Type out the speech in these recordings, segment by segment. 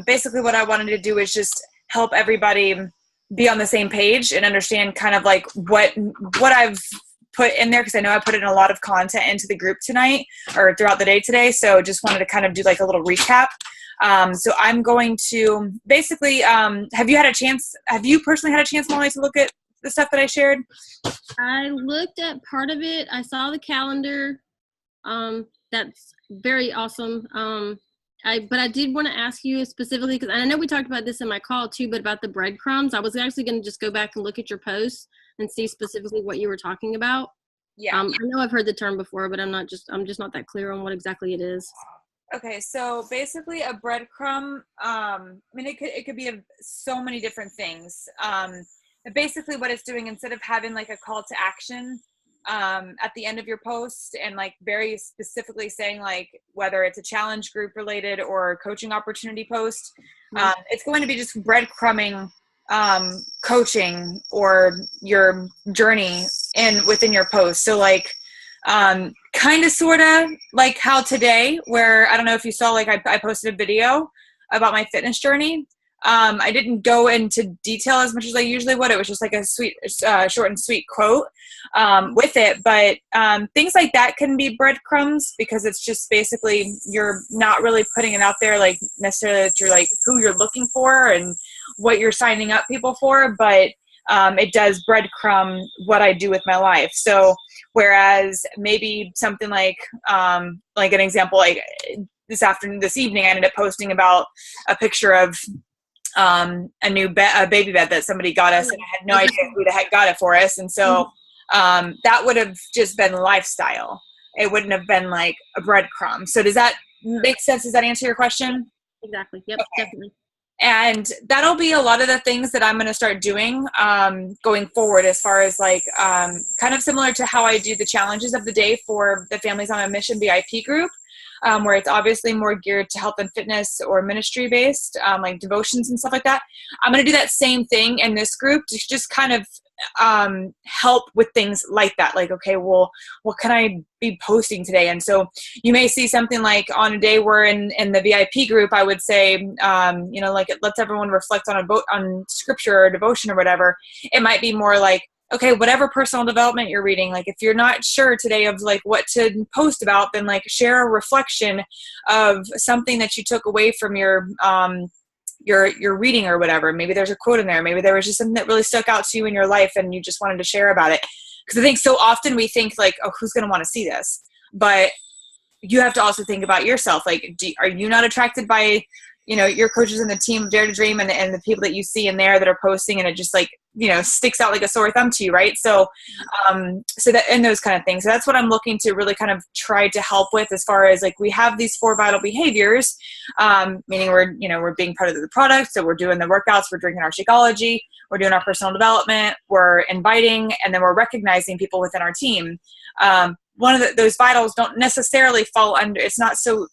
basically what I wanted to do is just help everybody be on the same page and understand kind of like what I've put in there, because I know I put in a lot of content into the group tonight or throughout the day today. So just wanted to kind of do like a little recap. So I'm going to basically, have you personally had a chance, Molly, to look at the stuff that I shared? I looked at part of it. I saw the calendar. That's very awesome. But I did want to ask you specifically, because I know we talked about this in my call too, but about the breadcrumbs. I was actually going to just go back and look at your posts and see specifically what you were talking about. Yeah. I know I've heard the term before, but I'm just not that clear on what exactly it is. Okay, so basically a breadcrumb, I mean, it could be so many different things. But basically what it's doing, instead of having like a call to action at the end of your post and like very specifically saying like whether it's a challenge group related or coaching opportunity post, it's going to be just breadcrumbing coaching or your journey within your post. So like kind of sort of like how today, where I don't know if you saw, like I posted a video about my fitness journey. I didn't go into detail as much as I usually would. It was just like a sweet, short and sweet quote with it. But things like that can be breadcrumbs, because it's just basically you're not really putting it out there like necessarily that you're like who you're looking for and what you're signing up people for. But it does breadcrumb what I do with my life. So whereas maybe something like an example, like this evening, I ended up posting about a picture of a new a baby bed that somebody got us, and I had no idea who the heck got it for us. And so that would have just been lifestyle. It wouldn't have been like a breadcrumb. So does that make sense? Does that answer your question? Exactly. Yep. Okay. Definitely. And that'll be a lot of the things that I'm going to start doing going forward, as far as like kind of similar to how I do the challenges of the day for the Families on a Mission VIP group, where it's obviously more geared to health and fitness or ministry based, like devotions and stuff like that. I'm going to do that same thing in this group to just kind of help with things like that. Like, okay, well, what can I be posting today? And so you may see something like on a day where in the VIP group, I would say, like it lets everyone reflect on scripture or devotion or whatever. It might be more like, okay, whatever personal development you're reading, like if you're not sure today of like what to post about, then like share a reflection of something that you took away from your reading or whatever. Maybe there's a quote in there. Maybe there was just something that really stuck out to you in your life and you just wanted to share about it. Because I think so often we think like, oh, who's going to want to see this? But you have to also think about yourself. Like, are you not attracted by, your coaches and the team of Dare to Dream and the people that you see in there that are posting, and it just like, sticks out like a sore thumb to you, right? So, so that, and those kind of things. So that's what I'm looking to really kind of try to help with, as far as like, we have these 4 vital behaviors, meaning we're being part of the product. So we're doing the workouts, we're drinking our Shakeology, we're doing our personal development, we're inviting, and then we're recognizing people within our team. One of those vitals don't necessarily fall under, it's not so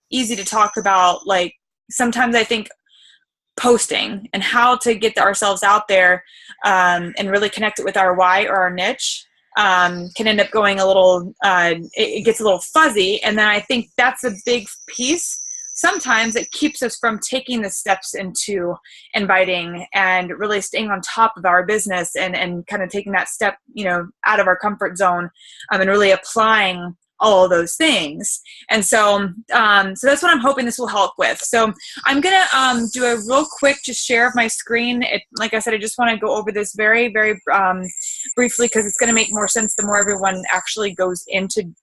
easy to talk about. Like sometimes I think posting and how to get ourselves out there and really connect it with our why or our niche can end up going a little, it gets a little fuzzy. And then I think that's a big piece. Sometimes it keeps us from taking the steps into inviting and really staying on top of our business and kind of taking that step, out of our comfort zone and really applying all of those things. And so, so that's what I'm hoping this will help with. So I'm going to do a real quick just share of my screen. Like I said, I just want to go over this very, very briefly, because it's going to make more sense the more everyone actually goes into,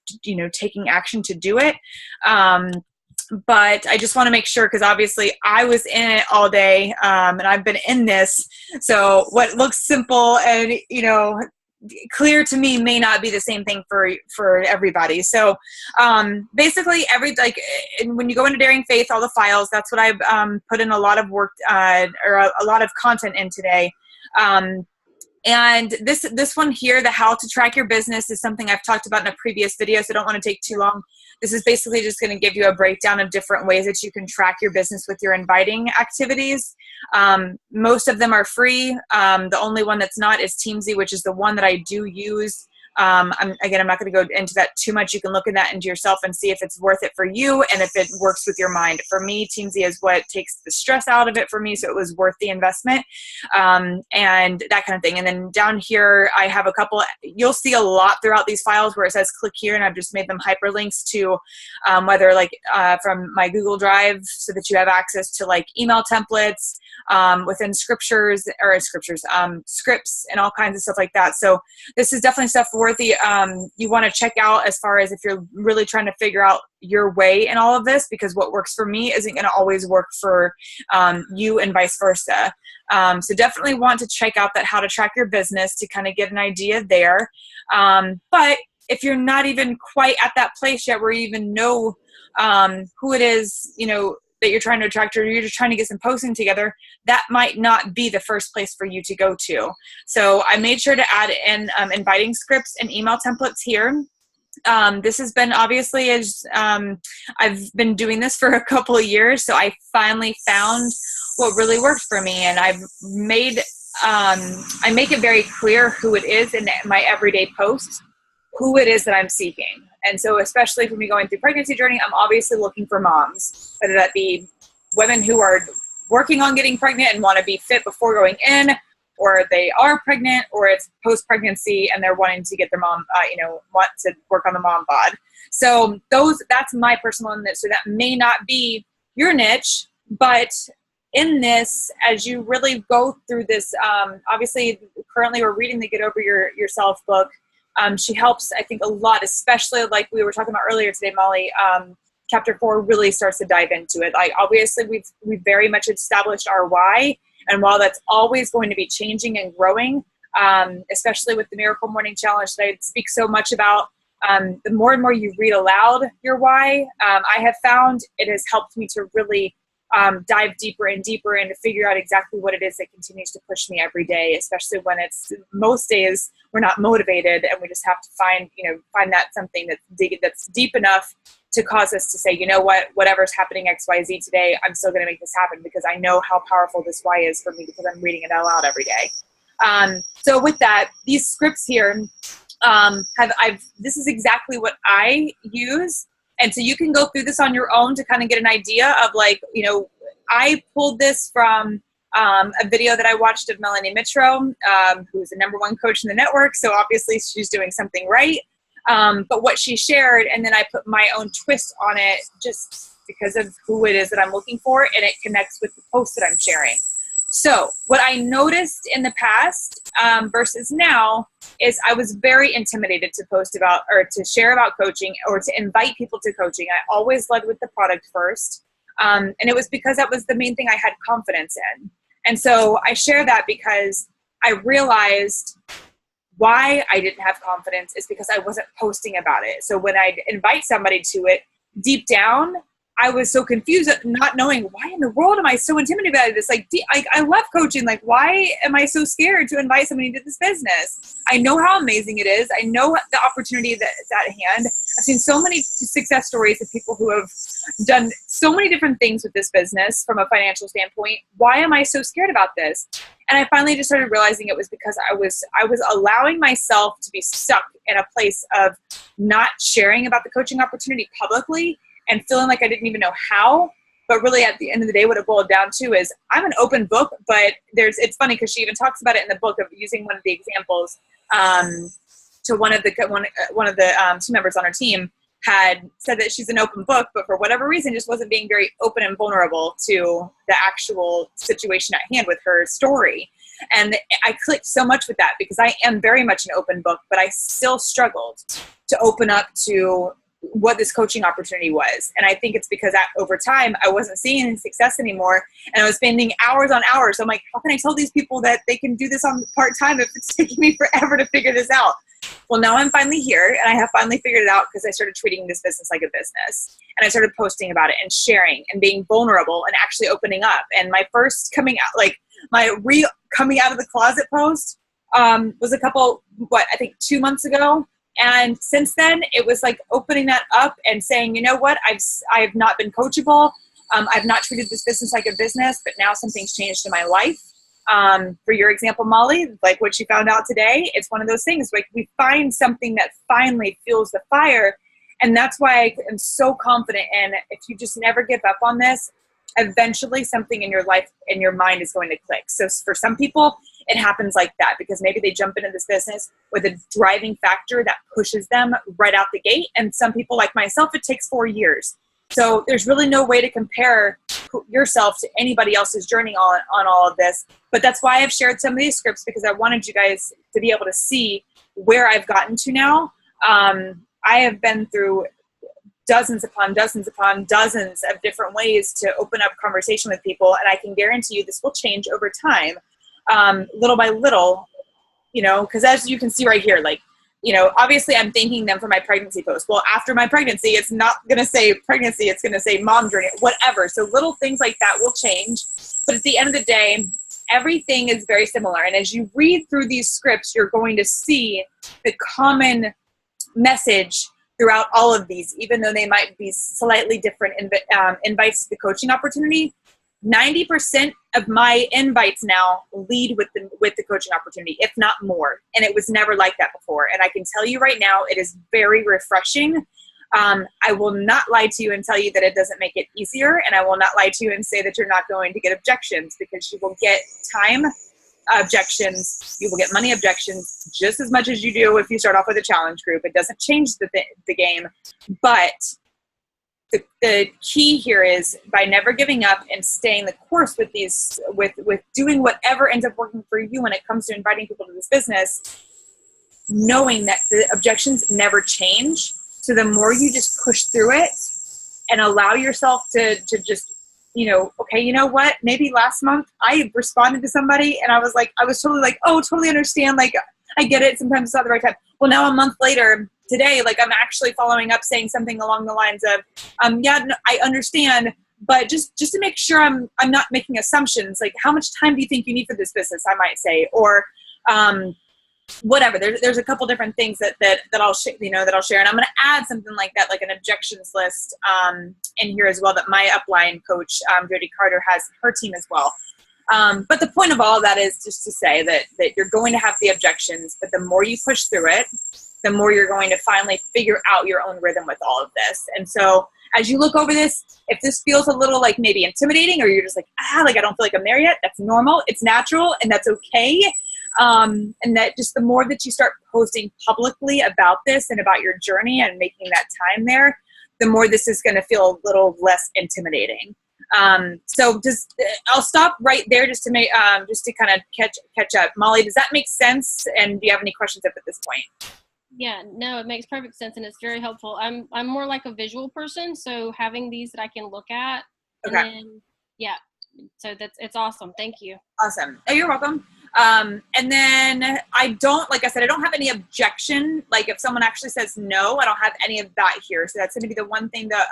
taking action to do it. But I just want to make sure, because obviously I was in it all day and I've been in this. So what looks simple and, clear to me may not be the same thing for everybody. So basically when you go into Daring Faith, all the files, that's what I've put in a lot of work or a lot of content in today. And this one here, the how to track your business, is something I've talked about in a previous video, so I don't want to take too long. This is basically just going to give you a breakdown of different ways that you can track your business with your inviting activities. Most of them are free. The only one that's not is Teamzy, which is the one that I do use I'm not going to go into that too much. You can look at that into yourself and see if it's worth it for you and if it works with your mind. For me, Teamzy is what takes the stress out of it for me, so it was worth the investment, and that kind of thing. And then down here, I have a couple. You'll see a lot throughout these files where it says click here, and I've just made them hyperlinks to whether from my Google Drive, so that you have access to like email templates within scripts and all kinds of stuff like that. So this is definitely stuff worthy you want to check out as far as if you're really trying to figure out your way in all of this, because what works for me isn't going to always work for you and vice versa. So definitely want to check out that how to track your business to kind of get an idea there. But if you're not even quite at that place yet where you even know who it is, that you're trying to attract, or you're just trying to get some posting together, that might not be the first place for you to go to. So I made sure to add in inviting scripts and email templates here. This has been obviously I've been doing this for a couple of years, so I finally found what really worked for me, and I've made I make it very clear who it is in my everyday posts, who it is that I'm seeking. And so especially for me going through pregnancy journey, I'm obviously looking for moms, whether that be women who are working on getting pregnant and want to be fit before going in, or they are pregnant, or it's post-pregnancy and they're wanting to get their mom, want to work on the mom bod. So that's my personal niche. So that may not be your niche, but in this, as you really go through this, obviously currently we're reading the Get Over Yourself book. She helps, I think, a lot, especially like we were talking about earlier today, Molly. Chapter 4 really starts to dive into it. Like, obviously, we've very much established our why, and while that's always going to be changing and growing, especially with the Miracle Morning Challenge that I speak so much about, the more and more you read aloud your why, I have found it has helped me to really dive deeper and deeper and to figure out exactly what it is that continues to push me every day, especially when it's most days we're not motivated and we just have to find that something that's deep enough to cause us to say, you know what, whatever's happening XYZ today, I'm still going to make this happen because I know how powerful this why is for me because I'm reading it out loud every day. So with that, these scripts here, this is exactly what I use. And so you can go through this on your own to kind of get an idea of I pulled this from a video that I watched of Melanie Mitro, who's the #1 coach in the network. So obviously she's doing something right. But what she shared, and then I put my own twist on it just because of who it is that I'm looking for, and it connects with the post that I'm sharing. So what I noticed in the past versus now is I was very intimidated to post about or to share about coaching or to invite people to coaching. I always led with the product first. And it was because that was the main thing I had confidence in. And so I share that because I realized why I didn't have confidence is because I wasn't posting about it. So when I'd invite somebody to it, deep down, I was so confused at not knowing why in the world am I so intimidated by this? I love coaching. Like, why am I so scared to invite somebody to this business? I know how amazing it is. I know the opportunity that is at hand. I've seen so many success stories of people who have done so many different things with this business from a financial standpoint. Why am I so scared about this? And I finally just started realizing it was because I was allowing myself to be stuck in a place of not sharing about the coaching opportunity publicly and feeling like I didn't even know how. But really at the end of the day, what it boiled down to is I'm an open book, but it's funny because she even talks about it in the book of using one of the examples to one of the team members on her team had said that she's an open book, but for whatever reason just wasn't being very open and vulnerable to the actual situation at hand with her story. And I clicked so much with that because I am very much an open book, but I still struggled to open up to what this coaching opportunity was. And I think it's because over time I wasn't seeing any success anymore, and I was spending hours on hours. So I'm like, how can I tell these people that they can do this on part-time if it's taking me forever to figure this out? Well, now I'm finally here, and I have finally figured it out because I started treating this business like a business, and I started posting about it and sharing and being vulnerable and actually opening up. And my first coming out of the closet post was I think 2 months ago. And since then, it was like opening that up and saying, you know what, I've not been coachable. I've not treated this business like a business, but now something's changed in my life. For your example, Molly, like what you found out today, it's one of those things, like we find something that finally fuels the fire. And that's why I am so confident in, if you just never give up on this, eventually something in your life, in your mind is going to click. So for some people, it happens like that because maybe they jump into this business with a driving factor that pushes them right out the gate. And some people like myself, it takes 4 years. So there's really no way to compare yourself to anybody else's journey on all of this. But that's why I've shared some of these scripts, because I wanted you guys to be able to see where I've gotten to now. I have been through dozens upon dozens upon dozens of different ways to open up conversation with people. And I can guarantee you this will change over time, little by little, because as you can see right here, like, obviously I'm thanking them for my pregnancy post. Well, after my pregnancy, it's not going to say pregnancy. It's going to say mom journey, whatever. So little things like that will change. But at the end of the day, everything is very similar. And as you read through these scripts, you're going to see the common message throughout all of these, even though they might be slightly different invites to the coaching opportunity. 90% of my invites now lead with the coaching opportunity, if not more. And it was never like that before. And I can tell you right now, it is very refreshing. I will not lie to you and tell you that it doesn't make it easier. And I will not lie to you and say that you're not going to get objections, because you will get time objections. You will get money objections just as much as you do if you start off with a challenge group. It doesn't change the game. But the key here is, by never giving up and staying the course with these, with doing whatever ends up working for you when it comes to inviting people to this business, knowing that the objections never change. So the more you just push through it and allow yourself to just, okay, you know what? Maybe last month I responded to somebody and I was totally like, oh, totally understand. Like, I get it. Sometimes it's not the right time. Well, now a month later today, like, I'm actually following up saying something along the lines of, I understand, but just to make sure I'm not making assumptions. Like, how much time do you think you need for this business? I might say, or, whatever. There's a couple different things that I'll share, that I'll share. And I'm going to add something like that, like an objections list, in here as well, that my upline coach, Jody Carter, has her team as well. But the point of all of that is just to say that you're going to have the objections, but the more you push through it, the more you're going to finally figure out your own rhythm with all of this. And so as you look over this, if this feels a little like maybe intimidating, or you're just like, like I don't feel like I'm there yet, that's normal. It's natural, and that's okay. And that just the more that you start posting publicly about this and about your journey and making that time there, the more this is going to feel a little less intimidating. So I'll stop right there just to make, just to kind of catch up. Molly, does that make sense? And do you have any questions up at this point? Yeah, no, it makes perfect sense, and it's very helpful. I'm more like a visual person, so having these that I can look at, and okay. then, yeah, so it's awesome. Thank you. Awesome. Oh, you're welcome. And then I don't have any objection. Like, if someone actually says no, I don't have any of that here. So that's going to be the one thing that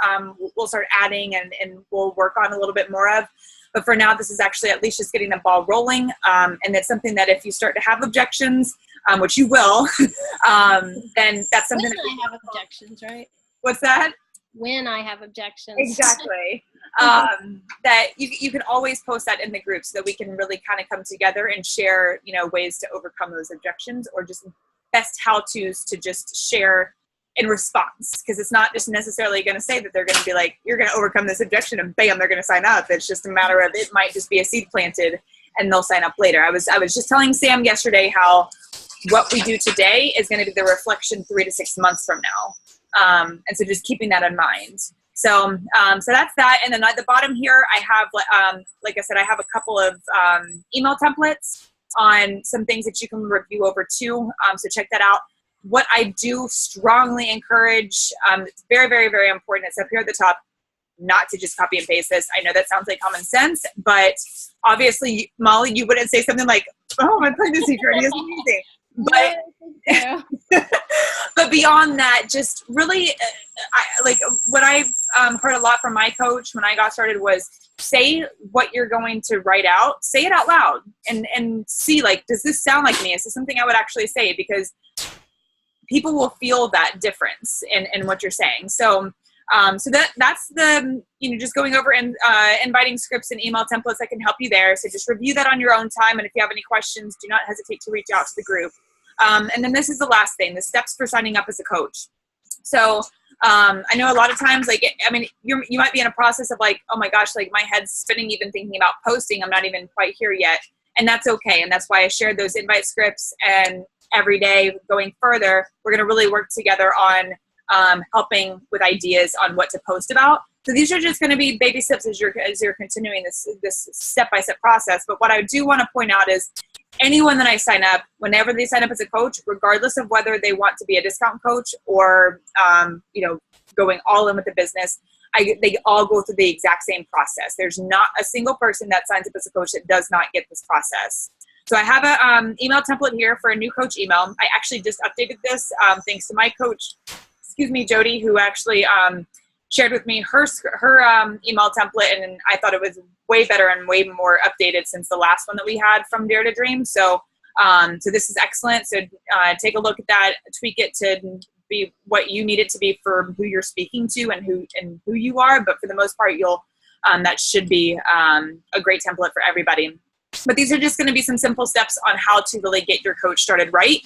we'll start adding and we'll work on a little bit more of. But for now, this is actually at least just getting the ball rolling. And it's something that if you start to have objections, which you will, then that's something when I have objections, right? What's that? When I have objections. Exactly. That you can always post that in the group so that we can really kind of come together and share, ways to overcome those objections, or just best how-tos to just share in response. Because it's not just necessarily going to say that they're going to be like, you're going to overcome this objection and bam, they're going to sign up. It's just a matter of, it might just be a seed planted and they'll sign up later. I was just telling Sam yesterday how what we do today is going to be the reflection 3 to 6 months from now. And so just keeping that in mind. So that's that. And then at the bottom here, I have, like I said, I have a couple of email templates on some things that you can review over too. So check that out. What I do strongly encourage, it's very, very, very important. It's up here at the top, not to just copy and paste this. I know that sounds like common sense, but obviously, Molly, you wouldn't say something like, oh, my pregnancy journey is amazing. But, but beyond that, just really, what I've heard a lot from my coach when I got started was, say what you're going to write out, say it out loud, and see, like, does this sound like me? Is this something I would actually say? Because people will feel that difference in what you're saying. So So that's the, just going over and inviting scripts and email templates that can help you there. So just review that on your own time. And if you have any questions, do not hesitate to reach out to the group. And then this is the last thing, the steps for signing up as a coach. So I know a lot of times, you might be in a process of like, oh my gosh, like my head's spinning even thinking about posting. I'm not even quite here yet. And that's okay. And that's why I shared those invite scripts. And every day going further, we're going to really work together on helping with ideas on what to post about. So these are just going to be baby steps as you're continuing this step-by-step process. But what I do want to point out is anyone that I sign up, whenever they sign up as a coach, regardless of whether they want to be a discount coach or, going all in with the business, they all go through the exact same process. There's not a single person that signs up as a coach that does not get this process. So I have a email template here for a new coach email. I actually just updated this thanks to my coach, Jody, who actually shared with me her email template, and I thought it was way better and way more updated since the last one that we had from Dare to Dream. So this is excellent. So take a look at that, tweak it to be what you need it to be for who you're speaking to and who you are. But for the most part, that should be a great template for everybody. But these are just going to be some simple steps on how to really get your coach started right.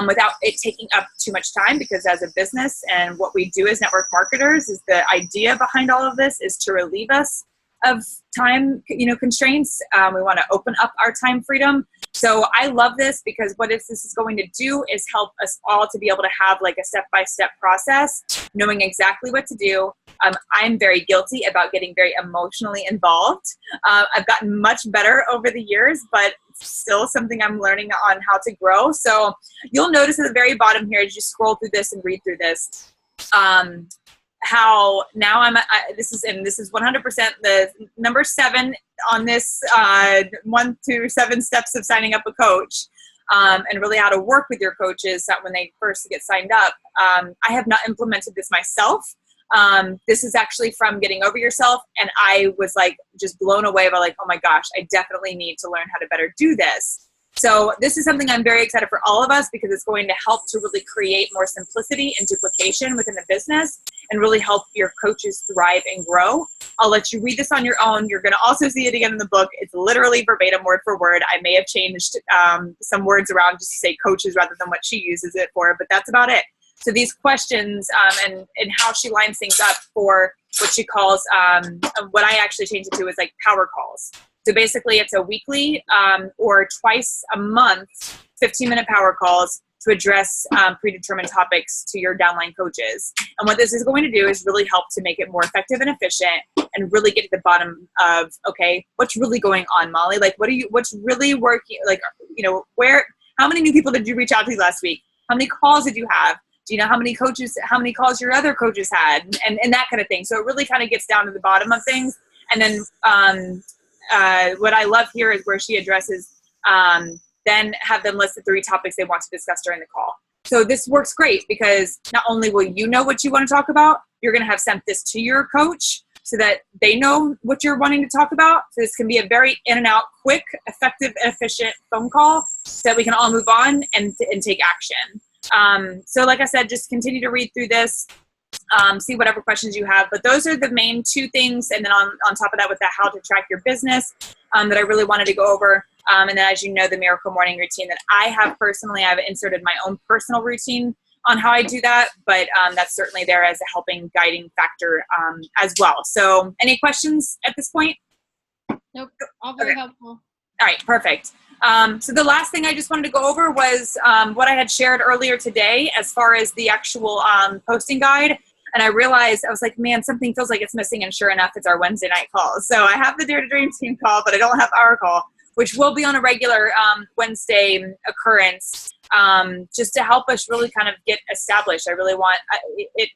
Without it taking up too much time, because as a business and what we do as network marketers is the idea behind all of this is to relieve us of time, constraints. We want to open up our time freedom. So I love this because what this is going to do is help us all to be able to have like a step-by-step process, knowing exactly what to do. I'm very guilty about getting very emotionally involved. I've gotten much better over the years, but still something I'm learning on how to grow. So you'll notice at the very bottom here, as you scroll through this and read through this, how now this is 100% the number 7 on this 1 through 7 steps of signing up a coach, and really how to work with your coaches that when they first get signed up. I have not implemented this myself. This is actually from Getting Over Yourself, and I was like just blown away by like, oh my gosh, I definitely need to learn how to better do this. So this is something I'm very excited for all of us because it's going to help to really create more simplicity and duplication within the business and really help your coaches thrive and grow. I'll let you read this on your own. You're going to also see it again in the book. It's literally verbatim, word for word. I may have changed some words around just to say coaches rather than what she uses it for, but that's about it. So these questions and how she lines things up for what she calls, what I actually changed it to is like power calls. So basically it's a weekly or twice a month, 15-minute power calls to address predetermined topics to your downline coaches. And what this is going to do is really help to make it more effective and efficient and really get to the bottom of, okay, what's really going on, Molly? Like, what's really working? Like, how many new people did you reach out to last week? How many calls did you have? Do you know how many calls your other coaches had? And that kind of thing. So it really kind of gets down to the bottom of things. And then what I love here is where she addresses, then have them list the 3 topics they want to discuss during the call. So this works great because not only will you know what you want to talk about, you're going to have sent this to your coach so that they know what you're wanting to talk about. So this can be a very in and out, quick, effective, and efficient phone call so that we can all move on and take action. So like I said, just continue to read through this, see whatever questions you have. But those are the main 2 things. And then on top of that, with the how to track your business that I really wanted to go over. And then, as you know, the Miracle Morning routine that I have personally, I've inserted my own personal routine on how I do that. But that's certainly there as a helping guiding factor as well. So any questions at this point? Nope. All very helpful. All right, perfect. So the last thing I just wanted to go over was what I had shared earlier today as far as the actual posting guide. And I realized, I was like, man, something feels like it's missing. And sure enough, it's our Wednesday night call. So I have the Dare to Dream team call, but I don't have our call, which will be on a regular Wednesday occurrence, just to help us really kind of get established. I really want it.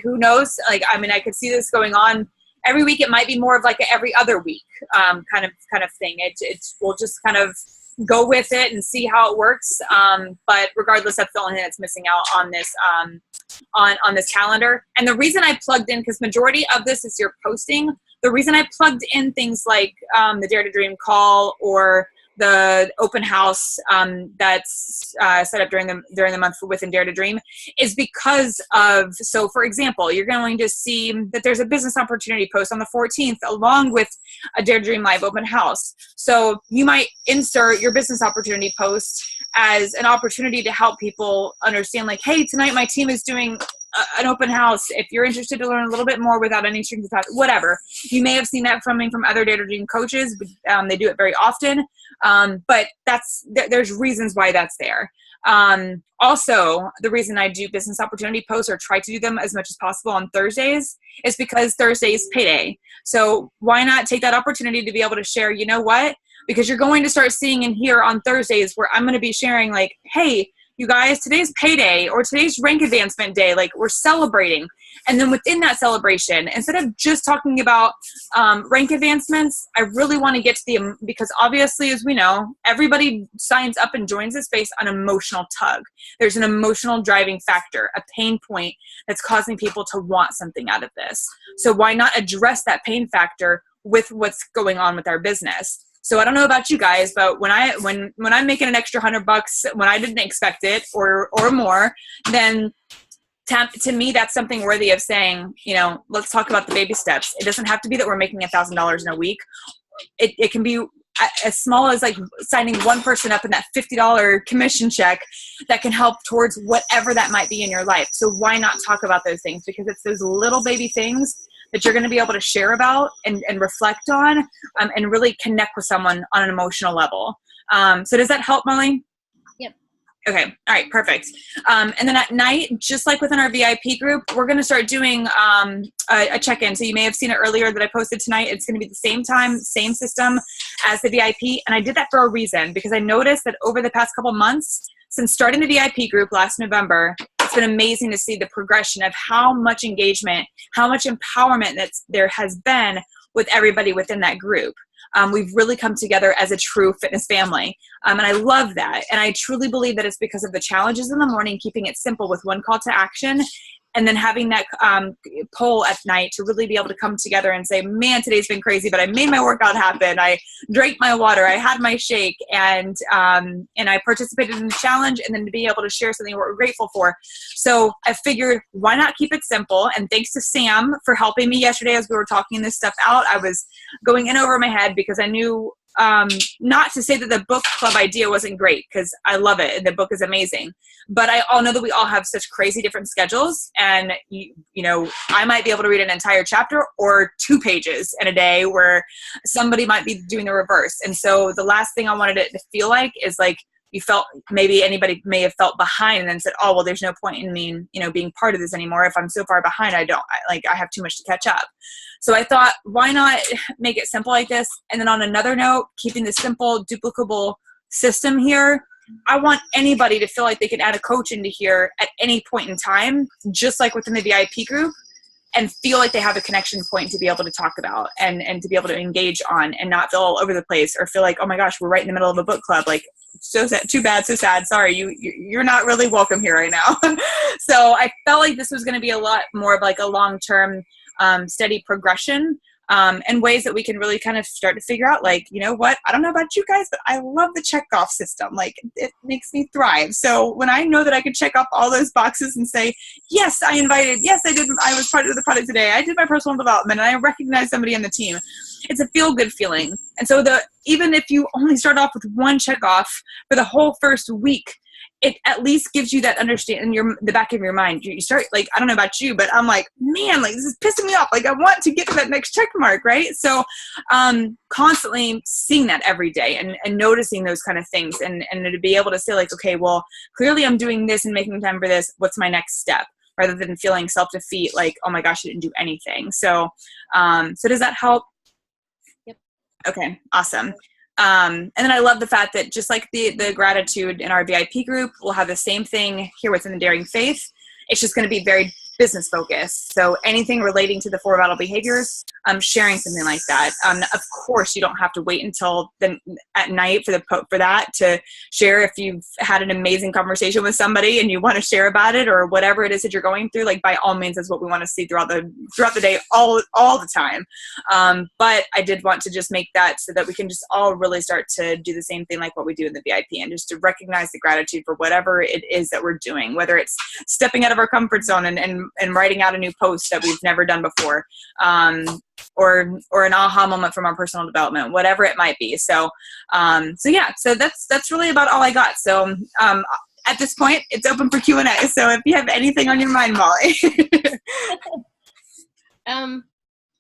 Who knows? Like, I mean, I could see this going on every week. It might be more of like a every other week kind of thing. We'll just kind of go with it and see how it works. But regardless, that's the only thing that's missing out on this on this calendar. And the reason I plugged in, because majority of this is your posting, the reason I plugged in things like the Dare to Dream call or the open house that's set up during the month within Dare to Dream is because of, so for example, you're going to see that there's a business opportunity post on the 14th along with a Dare to Dream live open house. So you might insert your business opportunity post as an opportunity to help people understand, like, hey, tonight my team is doing an open house. If you're interested to learn a little bit more without any strings attached, whatever. You may have seen that from other Dare to Dream coaches. They do it very often. But there's reasons why that's there. Also, the reason I do business opportunity posts or try to do them as much as possible on Thursdays is because Thursday is payday. So why not take that opportunity to be able to share, you know what? Because you're going to start seeing in here on Thursdays where I'm going to be sharing, like, hey, you guys, today's payday or today's rank advancement day, like, we're celebrating. And then within that celebration, instead of just talking about rank advancements, I really want to get to because obviously, as we know, everybody signs up and joins this based on emotional tug. There's an emotional driving factor, a pain point that's causing people to want something out of this. So why not address that pain factor with what's going on with our business? So I don't know about you guys, but when I'm making an extra $100 when I didn't expect it or more, then to me, that's something worthy of saying, you know, let's talk about the baby steps. It doesn't have to be that we're making $1,000 in a week. It can be as small as like signing one person up in that $50 commission check that can help towards whatever that might be in your life. So why not talk about those things? Because it's those little baby things that you're going to be able to share about and reflect on and really connect with someone on an emotional level. So does that help, Molly? Yep. Okay. All right. Perfect. And then at night, just like within our VIP group, we're going to start doing a check-in. So you may have seen it earlier that I posted tonight. It's going to be the same time, same system as the VIP. And I did that for a reason, because I noticed that over the past couple months, since starting the VIP group last November, it's been amazing to see the progression of how much engagement, how much empowerment there has been with everybody within that group. We've really come together as a true fitness family. And I love that. And I truly believe that it's because of the challenges in the morning, keeping it simple with one call to action, and then having that poll at night to really be able to come together and say, man, today's been crazy, but I made my workout happen. I drank my water. I had my shake, and I participated in the challenge, and then to be able to share something we're grateful for. So I figured, why not keep it simple? And thanks to Sam for helping me yesterday as we were talking this stuff out. I was going in over my head because I knew not to say that the book club idea wasn't great, because I love it and the book is amazing, but I all know that we all have such crazy different schedules, and you know, I might be able to read an entire chapter or 2 pages in a day, where somebody might be doing the reverse. And so the last thing I wanted it to feel like is like you felt, maybe anybody may have felt behind and then said, oh, well, there's no point in me, you know, being part of this anymore. If I'm so far behind, I have too much to catch up. So I thought, why not make it simple like this? And then on another note, keeping the simple, duplicable system here, I want anybody to feel like they can add a coach into here at any point in time, just like within the VIP group, and feel like they have a connection point to be able to talk about and to be able to engage on, and not feel all over the place or feel like, oh my gosh, we're right in the middle of a book club. Like, so sad, too bad, so sad. Sorry, you're not really welcome here right now. So I felt like this was going to be a lot more of like a long-term steady progression, and ways that we can really kind of start to figure out, like, you know what, I don't know about you guys, but I love the checkoff system. Like, it makes me thrive. So when I know that I can check off all those boxes and say, yes, I invited, yes, I did, I was part of the product today, I did my personal development, and I recognize somebody in the team, it's a feel-good feeling. And so even if you only start off with one checkoff for the whole first week, it at least gives you that understanding in the back of your mind. You start, like, I don't know about you, but I'm like, man, like, this is pissing me off. Like, I want to get to that next check mark, right? So constantly seeing that every day and noticing those kind of things, and to be able to say, like, okay, well, clearly I'm doing this and making time for this. What's my next step? Rather than feeling self-defeat, like, oh my gosh, I didn't do anything. So so does that help? Yep. Okay, awesome. And then I love the fact that just like the gratitude in our VIP group, we'll have the same thing here within the Daring Faith. It's just going to be very business focus. So anything relating to the 4 vital behaviors, sharing something like that. Of course, you don't have to wait until at night for that to share. If you've had an amazing conversation with somebody and you want to share about it, or whatever it is that you're going through, like by all means, is what we want to see throughout the day, all the time. But I did want to just make that so that we can just all really start to do the same thing like what we do in the VIP, and just to recognize the gratitude for whatever it is that we're doing, whether it's stepping out of our comfort zone and writing out a new post that we've never done before, or an aha moment from our personal development, whatever it might be. So that's really about all I got. So at this point, it's open for Q&A. So if you have anything on your mind, Molly.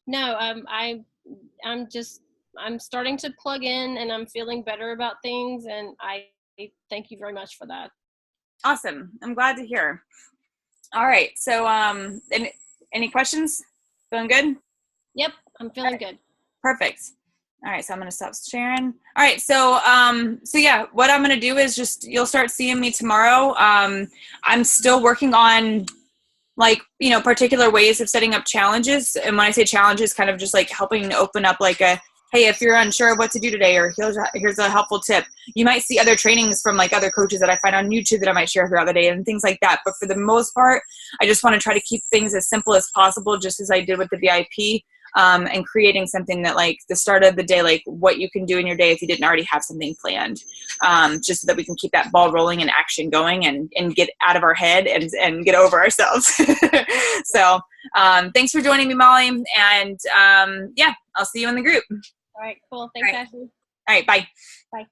No, I'm starting to plug in, and I'm feeling better about things, and I thank you very much for that. Awesome. I'm glad to hear. All right. So, any questions? Feeling good? Yep. I'm feeling good. Perfect. All right. So I'm going to stop sharing. All right. So, yeah, what I'm going to do is just, you'll start seeing me tomorrow. I'm still working on particular ways of setting up challenges. And when I say challenges, kind of just like helping open up like hey, if you're unsure of what to do today, or here's a helpful tip. You might see other trainings from like other coaches that I find on YouTube that I might share throughout the day and things like that. But for the most part, I just want to try to keep things as simple as possible, just as I did with the VIP, and creating something that like the start of the day, like what you can do in your day if you didn't already have something planned, just so that we can keep that ball rolling and action going, and get out of our head and get over ourselves. So thanks for joining me, Molly. And yeah, I'll see you in the group. All right, cool. Thanks, Ashley. All right, bye. Bye.